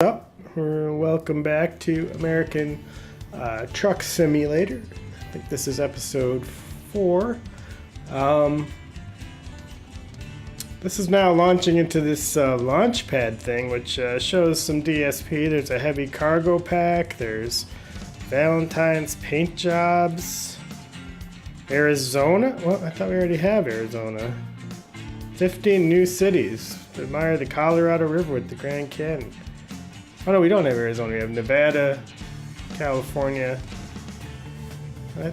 Up, welcome back to American Truck Simulator. I think this is episode 4. This is now launching into this launch pad thing, which shows some DSP. There's a heavy cargo pack. There's Valentine's paint jobs. Arizona? Well, I thought we already have Arizona. 15 new cities. Admire the Colorado River with the Grand Canyon. Oh no, we don't have Arizona. We have Nevada, California.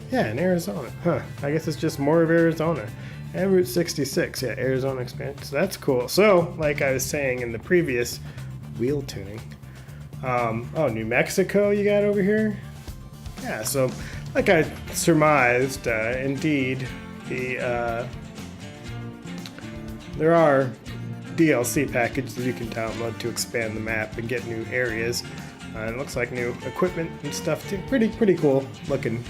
Yeah, and Arizona. Huh. I guess it's just more of Arizona. And Route 66. Yeah, Arizona expansion. So that's cool. So, like I was saying in the previous wheel tuning. Oh, New Mexico you got over here? Yeah, so like I surmised, indeed, there are DLC packages that you can download to expand the map and get new areas. It looks like new equipment and stuff too. Pretty cool looking.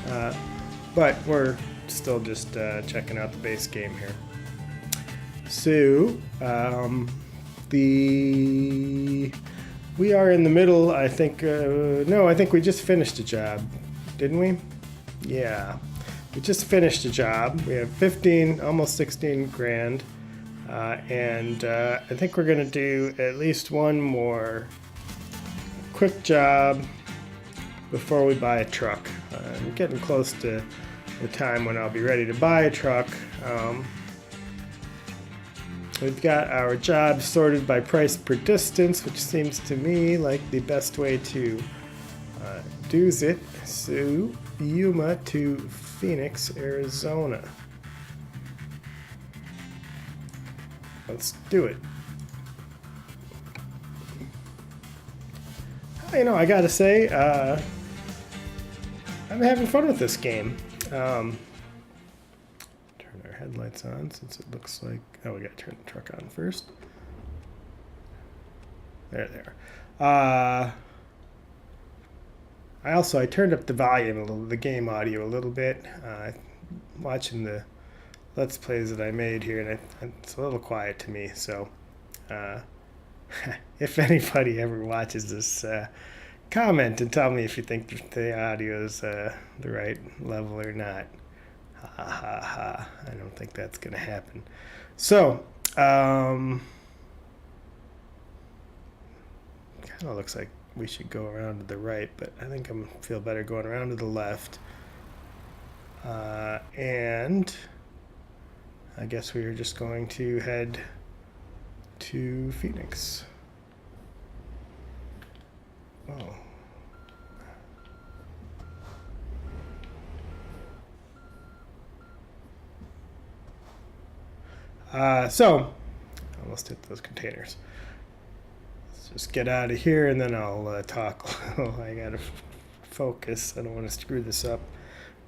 But we're still just checking out the base game here. So we are in the middle. I think no, I think we just finished a job, didn't we? Yeah, we just finished a job. We have 15, almost 16 grand. And I think we're going to do at least one more quick job before we buy a truck. I'm getting close to the time when I'll be ready to buy a truck. We've got our jobs sorted by price per distance, which seems to me like the best way to do it. So, Yuma to Phoenix, Arizona. Let's do it. You know, I gotta say, I'm having fun with this game. Turn our headlights on since it looks like... Oh, we gotta turn the truck on first. There. I turned up the volume a little, the game audio a little bit. Watching the Let's Plays that I made here, and it's a little quiet to me, so if anybody ever watches this, comment and tell me if you think the audio is the right level or not. I don't think that's going to happen. So, kind of looks like we should go around to the right, but I think I'm feel better going around to the left. And I guess we are just going to head to Phoenix. Oh. So, almost hit those containers. Let's just get out of here and then I'll talk. I gotta focus. I don't want to screw this up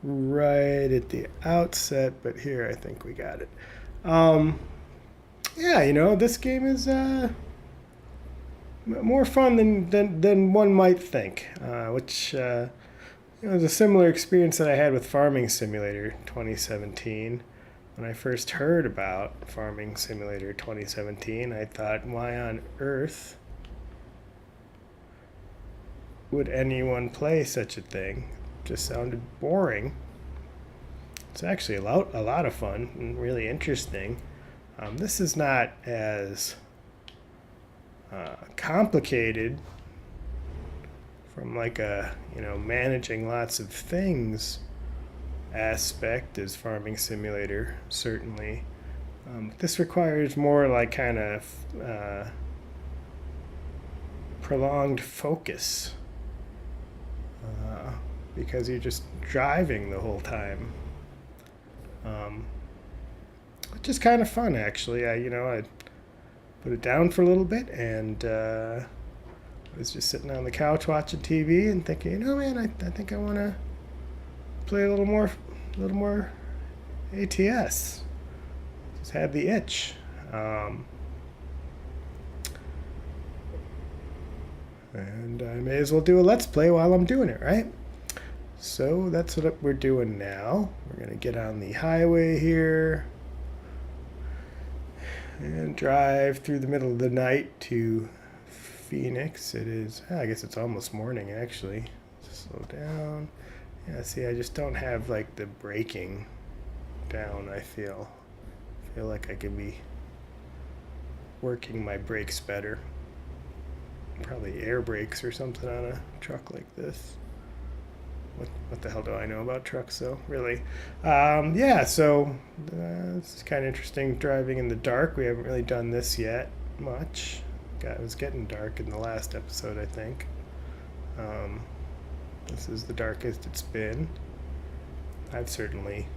right at the outset, but here I think we got it. Yeah, you know, this game is more fun than one might think, which is a similar experience that I had with Farming Simulator 2017. When I first heard about Farming Simulator 2017, I thought, why on earth would anyone play such a thing? Just sounded boring. It's actually a lot of fun and really interesting. This is not as complicated from like a managing lots of things aspect as Farming Simulator, certainly. This requires more like kind of prolonged focus. Because you're just driving the whole time. Which is kind of fun, actually. I put it down for a little bit, and I was just sitting on the couch watching TV and thinking, man, I think I want to play a little more ATS. Just had the itch. And I may as well do a Let's Play while I'm doing it, right? So that's what we're doing now. We're going to get on the highway here and drive through the middle of the night to Phoenix. It is, I guess it's almost morning actually. Slow down. Yeah, see, I just don't have like the braking down, I feel. I feel like I could be working my brakes better. Probably air brakes or something on a truck like this. What the hell do I know about trucks, though? Really? Yeah, so it's kind of interesting driving in the dark. We haven't really done this yet much. It was getting dark in the last episode, I think. This is the darkest it's been. I've certainly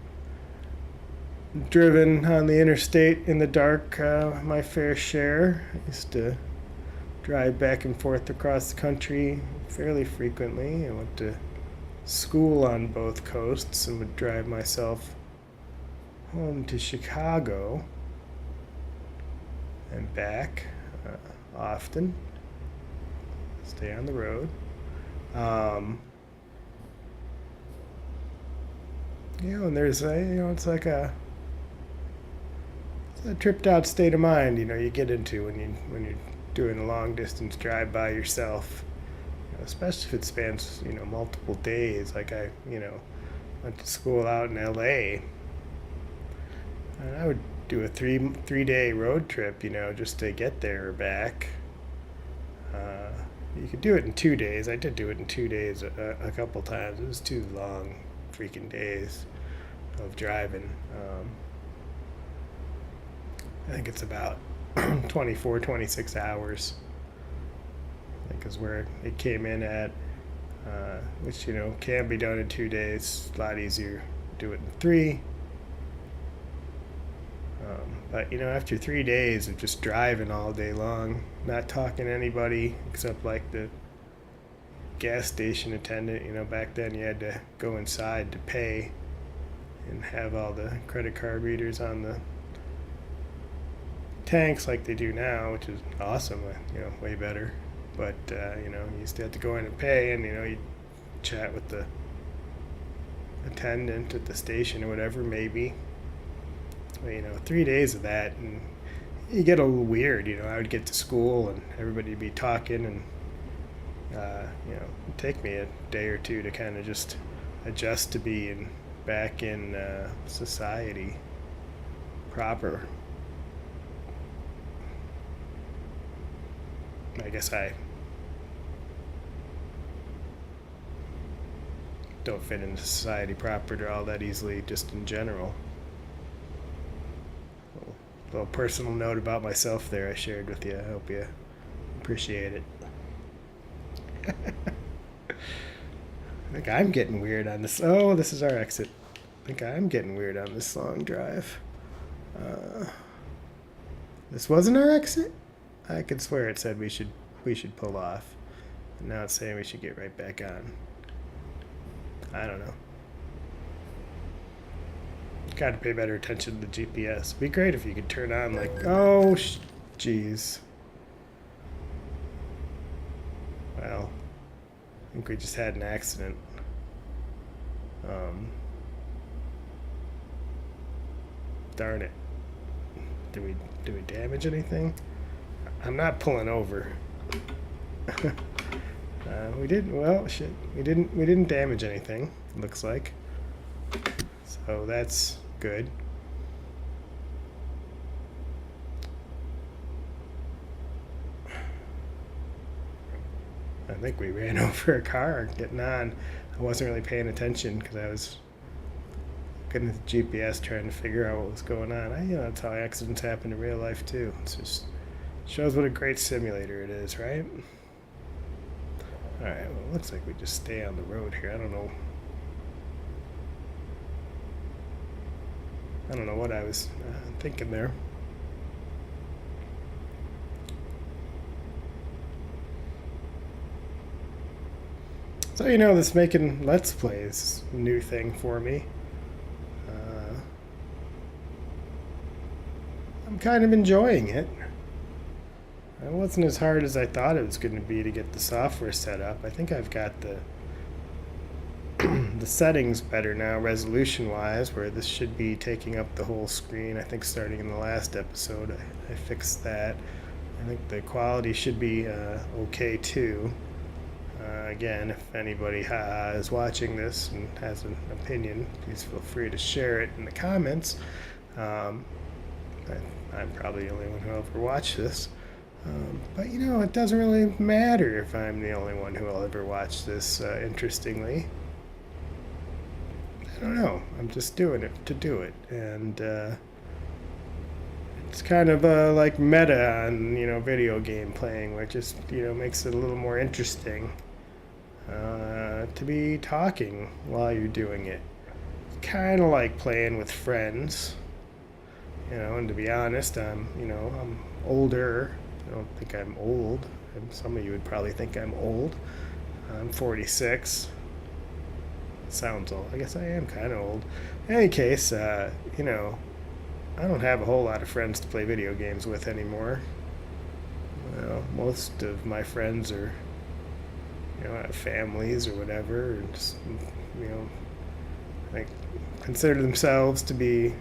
driven on the interstate in the dark my fair share. I used to drive back and forth across the country fairly frequently. I went to school on both coasts and would drive myself home to Chicago and back often. Stay on the road. And there's it's like a tripped out state of mind, you get into when you're doing a long distance drive by yourself, especially if it spans, multiple days. Like I went to school out in LA, and I would do a three-day road trip, just to get there or back. You could do it in 2 days. I did do it in 2 days a couple times. It was 2 long freaking days of driving. I think it's about 24, 26 hours. I think is where it came in at, which, can be done in 2 days. A lot easier to do it in 3. But, after 3 days of just driving all day long, not talking to anybody except like the gas station attendant, back then you had to go inside to pay and have all the credit card readers on the tanks like they do now, which is awesome, way better. But, you used to have to go in and pay, and, you'd chat with the attendant at the station or whatever, maybe. But, 3 days of that, and you get a little weird, I would get to school and everybody would be talking, and, it'd take me a day or two to kind of just adjust to being back in society proper. I guess I don't fit into society proper all that easily, just in general. A little personal note about myself there I shared with you. I hope you appreciate it. I think I'm getting weird on this. Oh, this is our exit. I think I'm getting weird on this long drive. This wasn't our exit? I could swear it said we should pull off. And now it's saying we should get right back on. I don't know. Got to pay better attention to the GPS. It'd be great if you could turn on jeez. Well, I think we just had an accident. Darn it. Did we damage anything? I'm not pulling over. We didn't. Well, shit. We didn't damage anything. It looks like. So that's good. I think we ran over a car getting on. I wasn't really paying attention because I was looking at the GPS trying to figure out what was going on. That's how accidents happen in real life too. It's just shows what a great simulator it is, right? All right. Well, it looks like we just stay on the road here. I don't know what I was thinking there. So, this making Let's Plays a new thing for me. I'm kind of enjoying it. It wasn't as hard as I thought it was going to be to get the software set up. I think I've got the settings better now, resolution-wise, where this should be taking up the whole screen. I think starting in the last episode, I fixed that. I think the quality should be okay too. Again, if anybody is watching this and has an opinion, please feel free to share it in the comments. I'm probably the only one who will ever watch this. But you know, it doesn't really matter if I'm the only one who will ever watch this, interestingly. I don't know. I'm just doing it to do it. And it's kind of like meta on, you know, video game playing, which just, you know, makes it a little more interesting to be talking while you're doing it. It's kind of like playing with friends. You know, and to be honest, I'm older. I don't think I'm old. Some of you would probably think I'm old. I'm 46. Sounds old. I guess I am kind of old. In any case, you know, I don't have a whole lot of friends to play video games with anymore. Well, most of my friends are, you know, have families or whatever, and just, you know, like consider themselves to be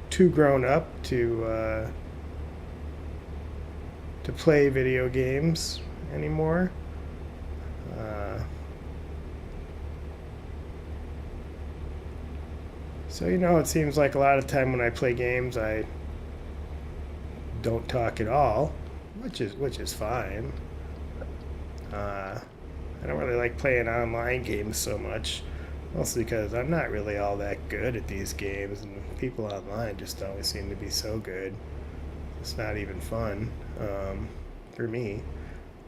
too grown up to play video games anymore. So, you know, it seems like a lot of time when I play games, I don't talk at all, which is fine. I don't really like playing online games so much, mostly because I'm not really all that good at these games, and people online just always seem to be so good. It's not even fun for me.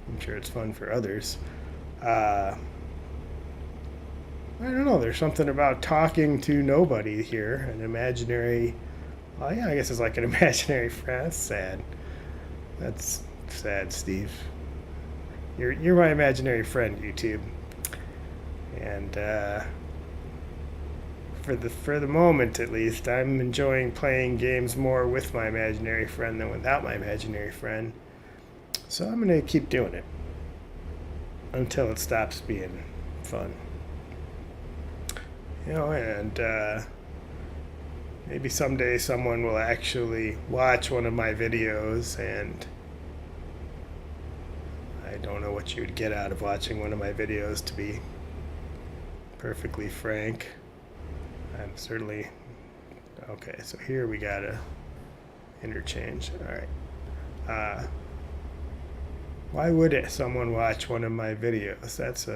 I'm sure it's fun for others. I don't know. There's something about talking to nobody here. An imaginary. Well, yeah, I guess it's like an imaginary friend. That's sad. That's sad, Steve. You're my imaginary friend, YouTube. And for the moment, at least, I'm enjoying playing games more with my imaginary friend than without my imaginary friend. So I'm gonna keep doing it until it stops being fun. You know, and maybe someday someone will actually watch one of my videos, and I don't know what you would get out of watching one of my videos, to be perfectly frank. I'm certainly... Okay, so here we got a interchange. Alright. Why would someone watch one of my videos? That's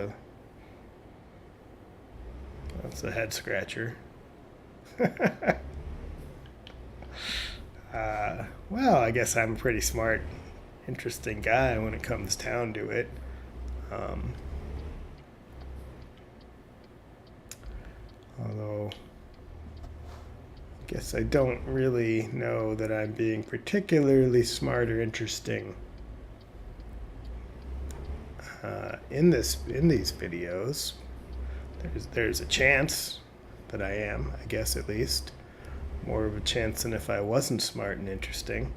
a head scratcher. Well, I guess I'm a pretty smart, interesting guy when it comes down to it. Although, I guess I don't really know that I'm being particularly smart or interesting in these videos. There's a chance that I am, I guess, at least. More of a chance than if I wasn't smart and interesting.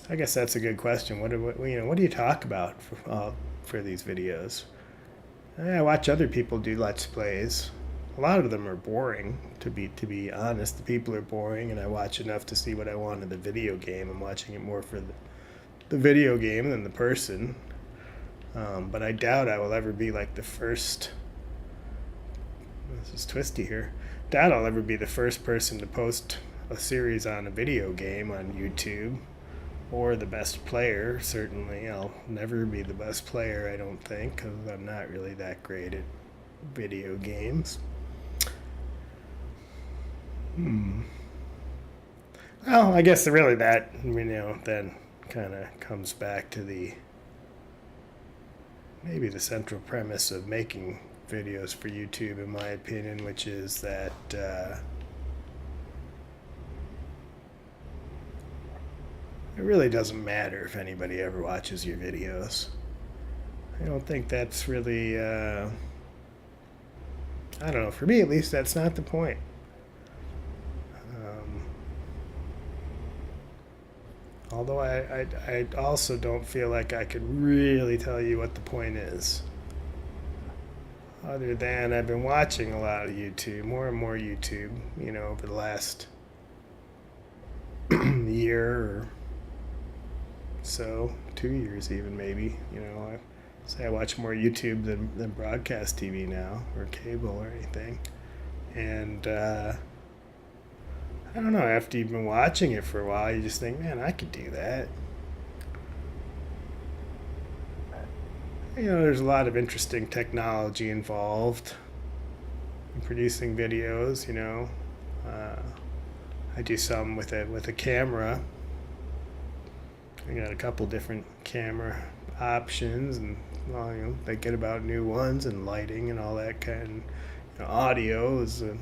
I guess that's a good question. What do you talk about for these videos? I watch other people do Let's Plays. A lot of them are boring, to be honest. The people are boring, and I watch enough to see what I want in the video game. I'm watching it more for the video game than the person. But I doubt I will ever be like the first... This is twisty here. Doubt I'll ever be the first person to post a series on a video game on YouTube. Or the best player, certainly. I'll never be the best player, I don't think, because I'm not really that great at video games. Well, I guess really that, then kind of comes back to maybe the central premise of making videos for YouTube, in my opinion, which is that it really doesn't matter if anybody ever watches your videos. I don't think that's really, I don't know, for me at least, that's not the point. Although I also don't feel like I could really tell you what the point is. other than I've been watching a lot of YouTube, more and more YouTube, over the last year or so, 2 years even maybe. I say I watch more YouTube than broadcast TV now, or cable or anything. And I don't know, after you've been watching it for a while, you just think, man, I could do that. There's a lot of interesting technology involved in producing videos. I do some with a camera. I got a couple different camera options, and thinking about new ones and lighting and all that kind. Audio is a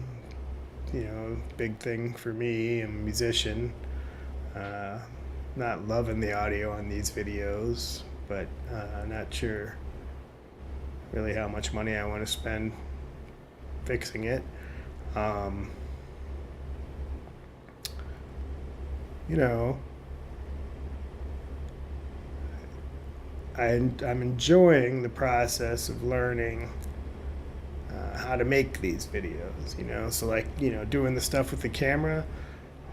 big thing for me. I'm a musician. Not loving the audio on these videos, but not sure really how much money I want to spend fixing it. I'm enjoying the process of learning how to make these videos, so doing the stuff with the camera,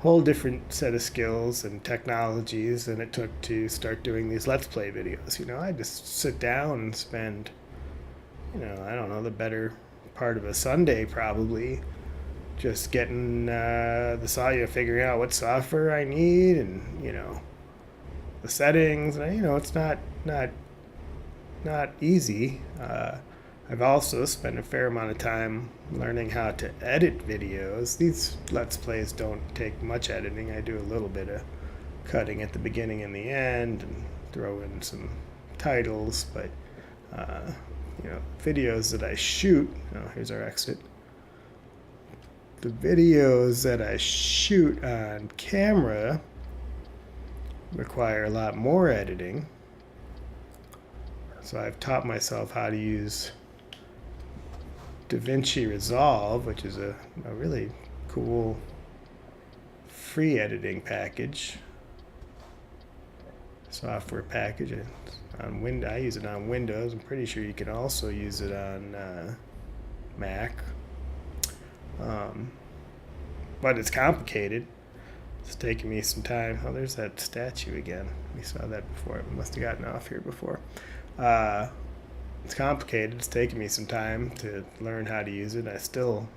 whole different set of skills and technologies than it took to start doing these Let's Play videos. I just sit down and spend, I don't know, the better part of a Sunday probably just getting figuring out what software I need, and the settings. It's not easy. I've also spent a fair amount of time learning how to edit videos. These Let's Plays don't take much editing. I do a little bit of cutting at the beginning and the end and throw in some titles, but videos that I shoot, here's our exit. The videos that I shoot on camera require a lot more editing. So I've taught myself how to use DaVinci Resolve, which is a really cool free editing package, software package. I use it on Windows. I'm pretty sure you can also use it on Mac. But it's complicated. It's taking me some time. Oh, there's that statue again. We saw that before. We must have gotten off here before. It's complicated. It's taken me some time to learn how to use it. I still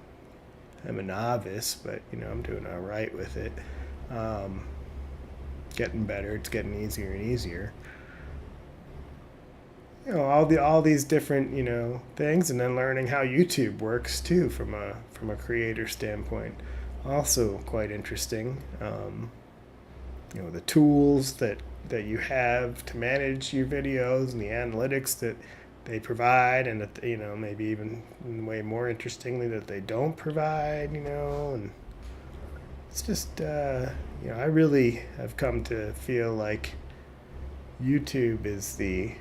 am a novice, but I'm doing all right with it. Getting better. It's getting easier and easier. All these different things, and then learning how YouTube works too from a creator standpoint. Also quite interesting. The tools that you have to manage your videos and the analytics that they provide, and that maybe even way more interestingly that they don't provide. And it's just I really have come to feel like YouTube is the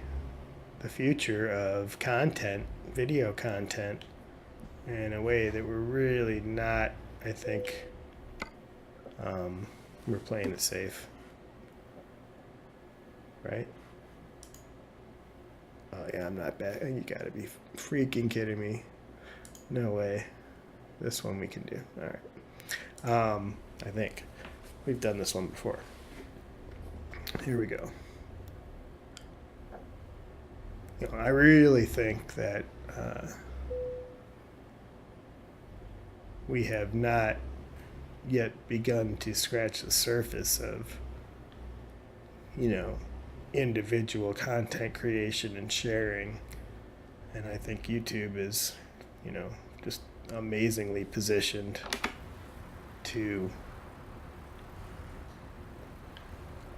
future of content, video content, in a way that we're really not. I think we're playing it safe, right? Oh yeah, I'm not bad. You gotta be freaking kidding me. No way. This one we can do. All right. I think we've done this one before. Here we go. I really think that we have not yet begun to scratch the surface of, individual content creation and sharing. And I think YouTube is, just amazingly positioned to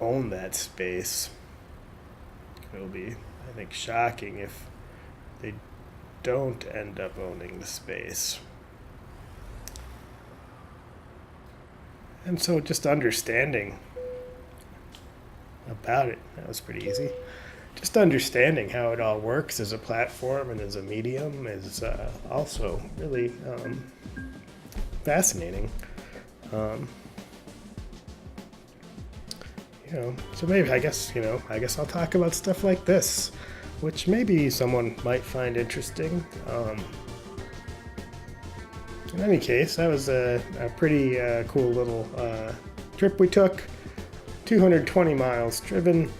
own that space. It'll be, I think, shocking if they don't end up owning the space. And so just understanding about it, that was pretty easy. Just understanding how it all works as a platform and as a medium is also really fascinating. So maybe I guess I'll talk about stuff like this, which maybe someone might find interesting. In any case, that was a pretty cool little trip we took. 220 miles driven.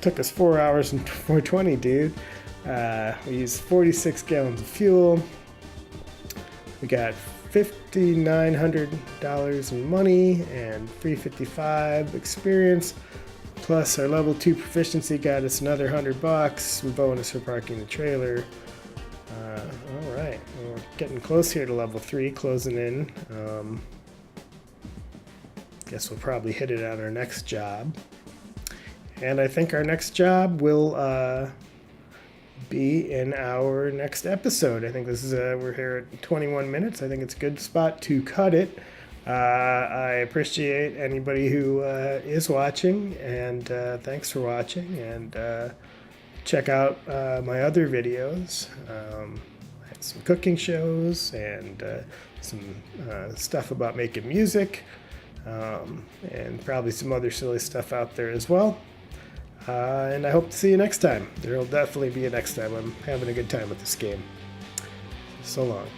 Took us 4 hours and 420, dude. We used 46 gallons of fuel. We got $5,900 in money and $355 experience. Plus, our level 2 proficiency got us another $100 with bonus for parking the trailer. All right, we're getting close here to level 3, closing in. Guess we'll probably hit it on our next job. And I think our next job will be in our next episode. I think this is we're here at 21 minutes. I think it's a good spot to cut it. I appreciate anybody who is watching, and thanks for watching. And check out my other videos. I had some cooking shows and some stuff about making music, and probably some other silly stuff out there as well. And I hope to see you next time. There will definitely be a next time. I'm having a good time with this game. So long.